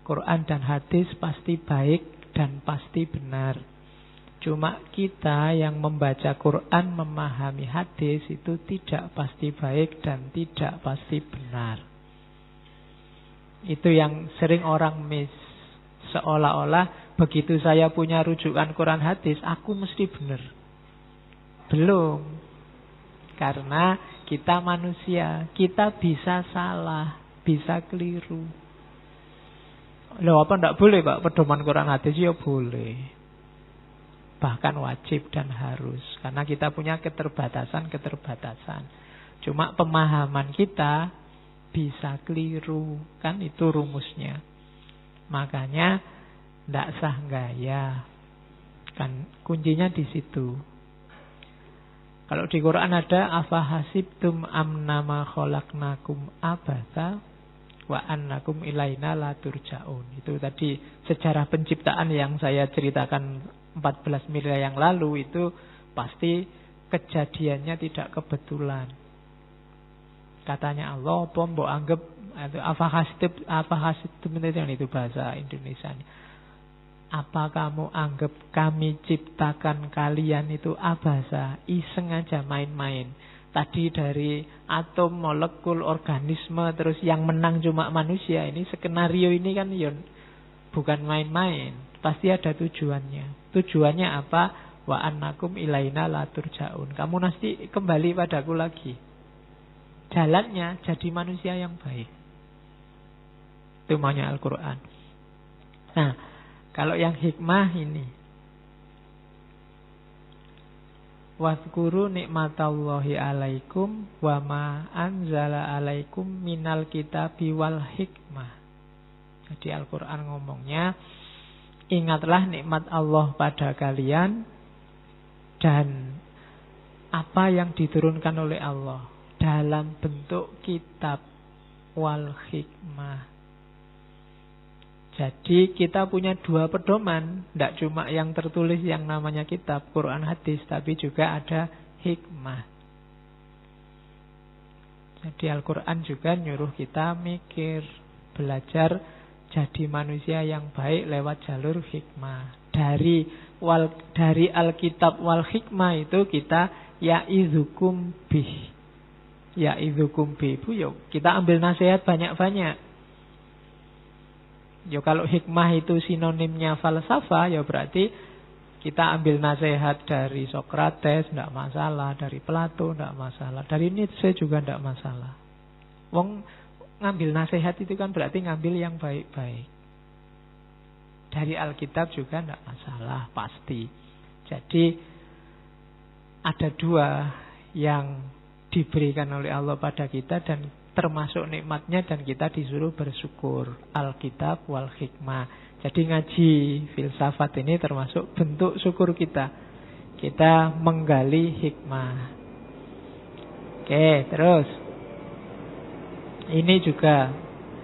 Quran dan hadis pasti baik dan pasti benar. Cuma kita yang membaca Quran, memahami hadis itu tidak pasti baik dan tidak pasti benar. Itu yang sering orang miss. Seolah-olah begitu saya punya rujukan Quran hadis, aku mesti benar. Belum. Karena kita manusia, kita bisa salah, bisa keliru. Loh, apa enggak boleh Pak pedoman Quran hadis? Ya boleh. Bahkan wajib dan harus. Karena kita punya keterbatasan. Cuma pemahaman kita bisa keliru. Kan itu rumusnya. Makanya tidak sah gaya. Kan kuncinya di situ. Kalau di Quran ada afahasibtum amnama khalaqnakum abatha wa annakum ilaina la turja'un. Itu tadi sejarah penciptaan yang saya ceritakan 14 miliar yang lalu itu pasti kejadiannya tidak kebetulan. Katanya Allah, apa mbok anggap afahasibtum itu bahasa Indonesia. Apa kamu anggap kami ciptakan kalian itu abasa, iseng aja main-main. Tadi dari atom, molekul, organisme, terus yang menang cuma manusia. Ini skenario ini kan bukan main-main. Pasti ada tujuannya. Tujuannya apa? Wa annakum ilaina la turja'un. Kamu nanti kembali padaku lagi. Jalannya jadi manusia yang baik. Itu maunya Al-Quran. Nah, kalau yang hikmah ini, wadhkuru nikmatallahi alaikum wa ma anzala alaikum minal kitabi wal hikmah. Jadi Al-Quran ngomongnya, ingatlah nikmat Allah pada kalian dan apa yang diturunkan oleh Allah dalam bentuk kitab wal hikmah. Jadi kita punya dua pedoman, tidak cuma yang tertulis yang namanya kitab Quran hadis, tapi juga ada hikmah. Jadi Al-Quran juga nyuruh kita mikir, belajar jadi manusia yang baik lewat jalur hikmah. Dari Alkitab wal hikmah itu kita ya'idzukum bih. Ya'idzukum bih itu kita ambil nasihat banyak-banyak. Kalau hikmah itu sinonimnya falsafah, ya berarti kita ambil nasihat dari Sokrates, tidak masalah. Dari Plato, tidak masalah. Dari Nietzsche juga tidak masalah. Wong ngambil nasihat itu kan berarti ngambil yang baik-baik. Dari Alkitab juga tidak masalah, pasti. Jadi ada dua yang diberikan oleh Allah pada kita dan termasuk nikmatnya, dan kita disuruh bersyukur. Alkitab wal hikmah. Jadi ngaji filsafat ini termasuk bentuk syukur kita. Kita menggali hikmah. Oke, terus ini juga,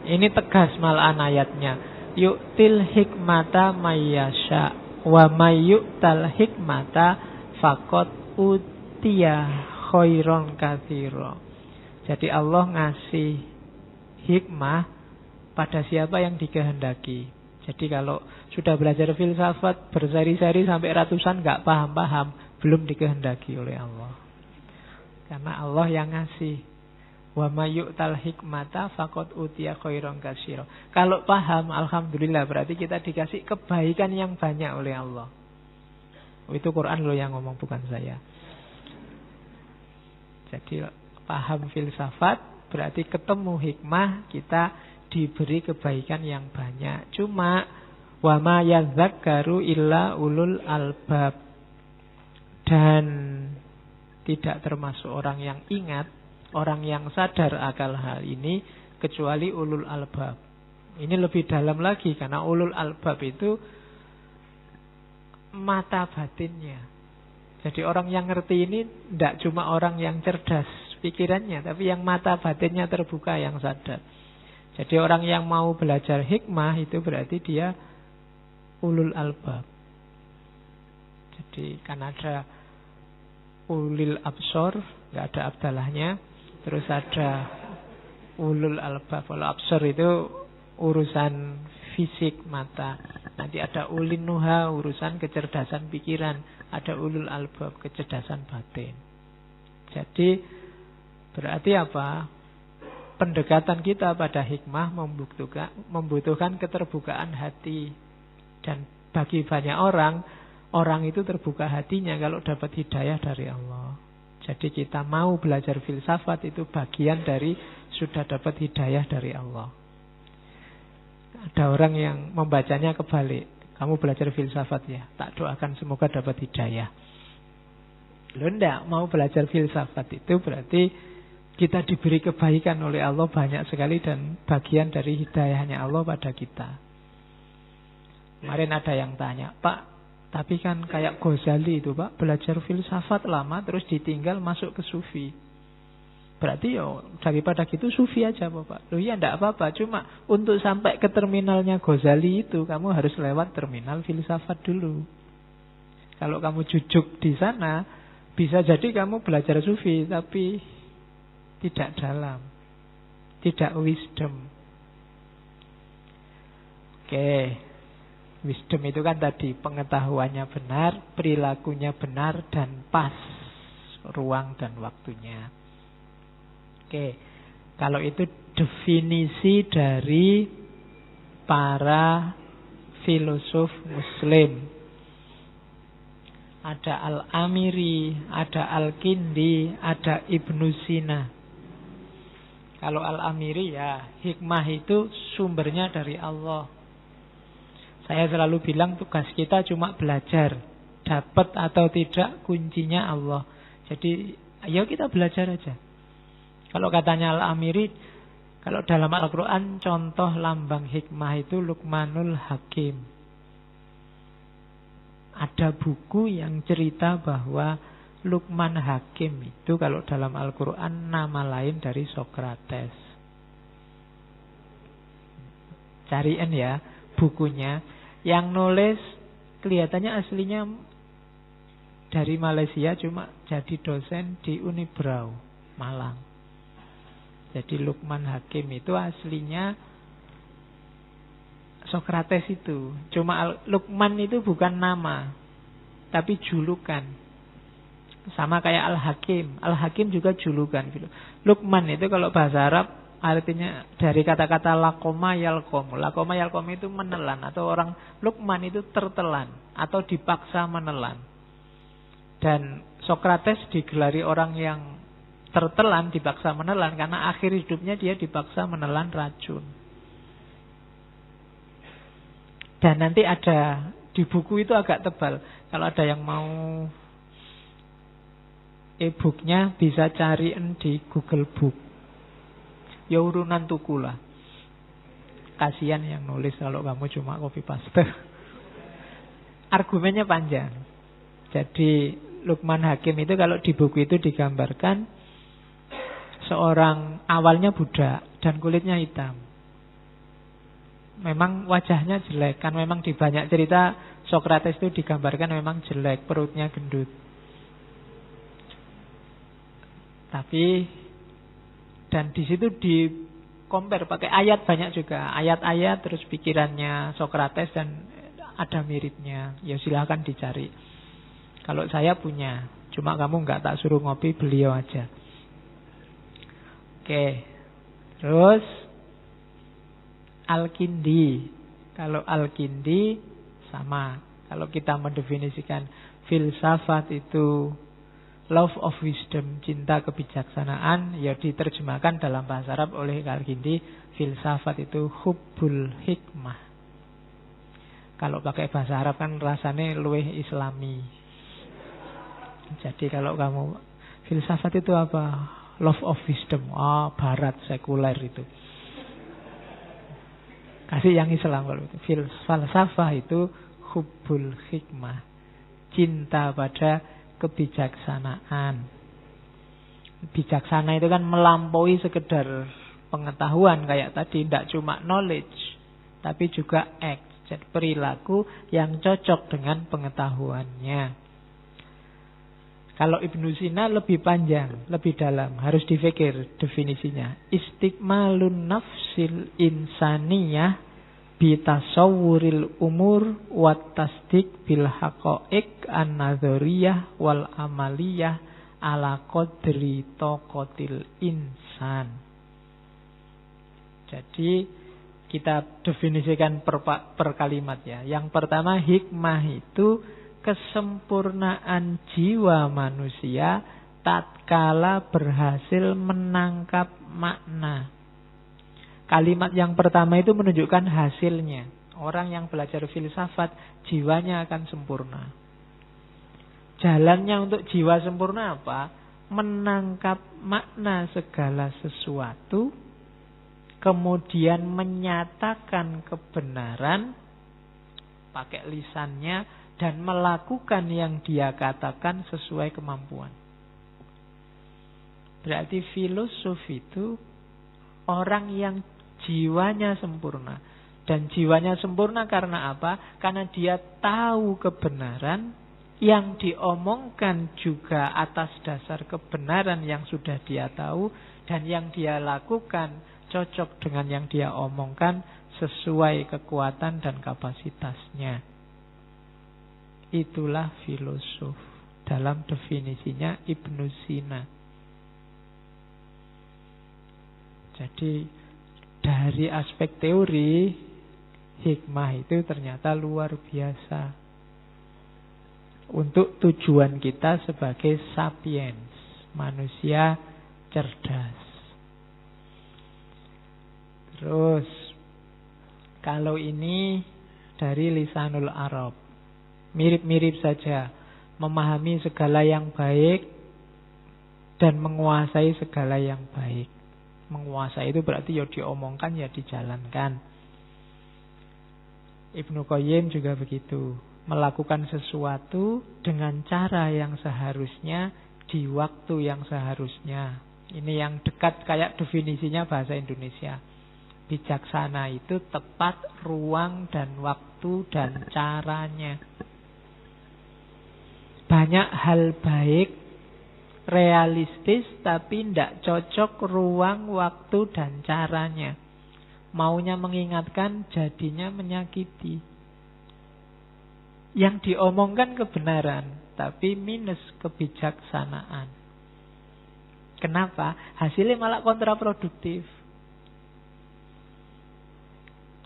ini tegas malahan ayatnya. Yu'til hikmata mayyasha wa mayyu'tal hikmata faqad utiya khairon katsira. Jadi Allah ngasih hikmah pada siapa yang dikehendaki. Jadi kalau sudah belajar filsafat berseri-seri sampai ratusan gak paham-paham, belum dikehendaki oleh Allah. Karena Allah yang ngasih. Wa mayyu'tal hikmata faqad utiya khairan katsira. Kalau paham, alhamdulillah, berarti kita dikasih kebaikan yang banyak oleh Allah. Itu Quran loh yang ngomong, bukan saya. Jadi paham filsafat berarti ketemu hikmah, kita diberi kebaikan yang banyak. Cuma wa ma yadzakkaru illa ulul albab, dan tidak termasuk orang yang ingat, orang yang sadar akal hal ini, kecuali ulul albab. Ini lebih dalam lagi, karena ulul albab itu mata batinnya. Jadi orang yang ngerti ini tidak cuma orang yang cerdas pikirannya, tapi yang mata batinnya terbuka, yang sadar. Jadi orang yang mau belajar hikmah itu berarti dia ulul albab. Jadi kan ada ulil absor, nggak ada abdalahnya. Terus ada ulul albab. Kalau absor itu urusan fisik mata. Nanti ada ulin nuha, urusan kecerdasan pikiran. Ada ulul albab, kecerdasan batin. Jadi berarti apa? Pendekatan kita pada hikmah membutuhkan keterbukaan hati. Dan bagi banyak orang itu terbuka hatinya kalau dapat hidayah dari Allah. Jadi kita mau belajar filsafat itu bagian dari sudah dapat hidayah dari Allah. Ada orang yang membacanya kebalik. Kamu belajar filsafat ya, tak doakan semoga dapat hidayah. Loh enggak, mau belajar filsafat itu berarti kita diberi kebaikan oleh Allah banyak sekali dan bagian dari hidayahnya Allah pada kita. Kemarin ada yang tanya, Pak, tapi kan kayak Ghazali itu Pak, belajar filsafat lama terus ditinggal masuk ke sufi. Berarti daripada gitu sufi aja Bapak. Loh iya enggak apa-apa, cuma untuk sampai ke terminalnya Ghazali itu kamu harus lewat terminal filsafat dulu. Kalau kamu jujuk di sana, bisa jadi kamu belajar sufi tapi tidak dalam, tidak wisdom. Oke, wisdom itu kan tadi pengetahuannya benar, perilakunya benar dan pas ruang dan waktunya. Oke, kalau itu definisi dari para filosof Muslim. Ada Al-Amiri, ada Al-Kindi, ada Ibnu Sina. Kalau Al-Amiri ya, hikmah itu sumbernya dari Allah. Saya selalu bilang tugas kita cuma belajar. Dapat atau tidak kuncinya Allah. Jadi ayo kita belajar aja. Kalau katanya Al-Amiri, kalau dalam Al-Quran contoh lambang hikmah itu Luqmanul Hakim. Ada buku yang cerita bahwa Luqman Hakim itu kalau dalam Al-Quran nama lain dari Sokrates. Cariin ya bukunya. Yang nulis kelihatannya aslinya dari Malaysia, cuma jadi dosen di Unibrau, Malang. Jadi Luqman Hakim itu aslinya Sokrates itu. Cuma Luqman itu bukan nama, tapi julukan. Sama kayak Al-Hakim. Al-Hakim juga julukan. Luqman itu kalau bahasa Arab artinya dari kata-kata lakoma yalkom. Lakoma yalkom itu menelan. Atau orang Luqman itu tertelan atau dipaksa menelan. Dan Sokrates digelari orang yang tertelan, dipaksa menelan, karena akhir hidupnya dia dipaksa menelan racun. Dan nanti ada di buku itu agak tebal. Kalau ada yang mau e-booknya bisa cariin di Google Book. Ya urunan tuku lah. Kasihan yang nulis kalau kamu cuma copy paste. Argumennya panjang. Jadi Luqman Hakim itu kalau di buku itu digambarkan seorang awalnya budak dan kulitnya hitam. Memang wajahnya jelek. Kan memang di banyak cerita Sokrates itu digambarkan memang jelek, perutnya gendut. Tapi dan di situ di compare pakai ayat banyak juga. Ayat-ayat terus pikirannya Sokrates dan ada miripnya. Ya silahkan dicari. Kalau saya punya, cuma kamu nggak tak suruh ngopi, beliau aja. Oke, terus Al-Kindi. Kalau Al-Kindi sama. Kalau kita mendefinisikan filsafat itu love of wisdom, cinta kebijaksanaan, ya diterjemahkan dalam bahasa Arab oleh Al-Kindi, filsafat itu hubbul hikmah. Kalau pakai bahasa Arab kan rasanya luweh islami. Jadi kalau kamu filsafat itu apa? Love of wisdom. Barat sekuler itu. Kasih yang Islam kalau itu. Falsafah itu hubbul hikmah. Cinta pada kebijaksanaan. Bijaksana itu kan melampaui sekedar pengetahuan kayak tadi, tidak cuma knowledge, tapi juga act, jadi perilaku yang cocok dengan pengetahuannya. Kalau Ibnu Sina lebih panjang, lebih dalam, harus dipikir definisinya. Istikmalun nafsil insaniyah bitasawwuril umur wa tasdiq bil haqa'iq an-nadhariyah wal amaliyah ala qadri taqatil insan. Jadi kita definisikan per kalimat ya. Yang pertama, hikmah itu kesempurnaan jiwa manusia tatkala berhasil menangkap makna. Kalimat yang pertama itu menunjukkan hasilnya. Orang yang belajar filsafat, jiwanya akan sempurna. Jalannya untuk jiwa sempurna apa? Menangkap makna segala sesuatu, kemudian menyatakan kebenaran pakai lisannya, dan melakukan yang dia katakan sesuai kemampuan. Berarti filosof itu orang yang jiwanya sempurna. Dan jiwanya sempurna karena apa? Karena dia tahu kebenaran, yang diomongkan juga atas dasar kebenaran yang sudah dia tahu, dan yang dia lakukan cocok dengan yang dia omongkan sesuai kekuatan dan kapasitasnya. Itulah filosof dalam definisinya Ibnu Sina. Jadi dari aspek teori, hikmah itu ternyata luar biasa untuk tujuan kita sebagai sapiens, manusia cerdas. Terus kalau ini dari lisanul Arab, mirip-mirip saja, memahami segala yang baik dan menguasai segala yang baik. Menguasai itu berarti ya diomongkan, ya dijalankan. Ibnu Qayyim juga begitu, melakukan sesuatu dengan cara yang seharusnya, di waktu yang seharusnya. Ini yang dekat kayak definisinya bahasa Indonesia. Bijaksana itu tepat ruang dan waktu dan caranya. Banyak hal baik realistis tapi tidak cocok ruang, waktu, dan caranya. Maunya mengingatkan, jadinya menyakiti. Yang diomongkan kebenaran, tapi minus kebijaksanaan. Kenapa? Hasilnya malah kontraproduktif.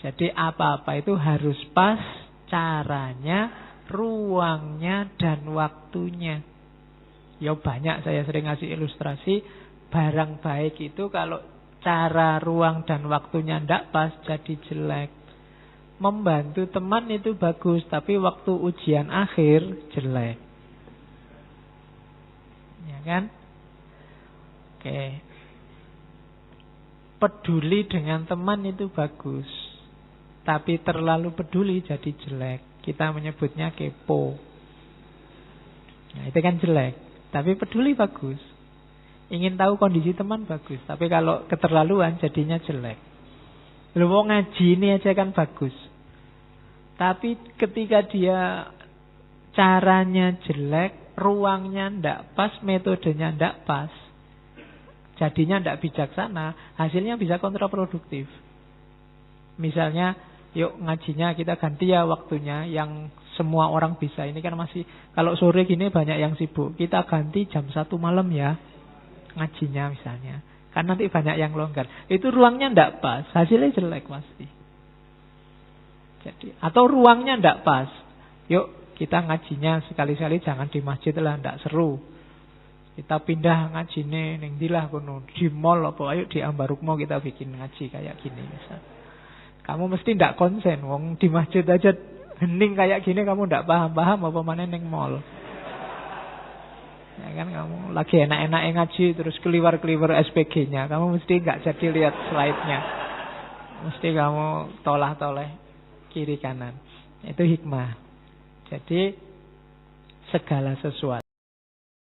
Jadi apa-apa itu harus pas caranya, ruangnya, dan waktunya. Ya banyak, saya sering ngasih ilustrasi. Barang baik itu kalau cara, ruang, dan waktunya tidak pas, jadi jelek. Membantu teman itu bagus, tapi waktu ujian akhir jelek. Ya kan? Oke. Peduli dengan teman itu bagus, tapi terlalu peduli jadi jelek. Kita menyebutnya kepo. Nah, itu kan jelek. Tapi peduli bagus. Ingin tahu kondisi teman bagus. Tapi kalau keterlaluan jadinya jelek. Lu mau ngaji ini aja kan bagus. Tapi ketika dia caranya jelek, ruangnya ndak pas, metodenya ndak pas, jadinya ndak bijaksana, hasilnya bisa kontraproduktif. Misalnya, yuk ngajinya kita ganti ya waktunya yang semua orang bisa. Ini kan masih, kalau sore gini banyak yang sibuk. Kita ganti jam 1 malam ya ngajinya misalnya. Kan nanti banyak yang longgar. Itu ruangnya ndak pas, hasilnya jelek pasti. Jadi, atau ruangnya ndak pas. Yuk kita ngajinya sekali-sekali jangan di masjid lah, ndak seru. Kita pindah ngajine ning ndilah kono, di mall apa, ayo di Ambarukmo kita bikin ngaji kayak gini misal. Kamu mesti ndak konsen, wong di masjid aja hening kayak gini kamu ndak paham-paham apa mana neng mall. Ya kan, kamu lagi enak-enak ngaji terus keliwar-keliwar SPG-nya, kamu mesti nggak jadi lihat slide-nya. Mesti kamu tolah-toleh kiri kanan. Itu hikmah. Jadi segala sesuatu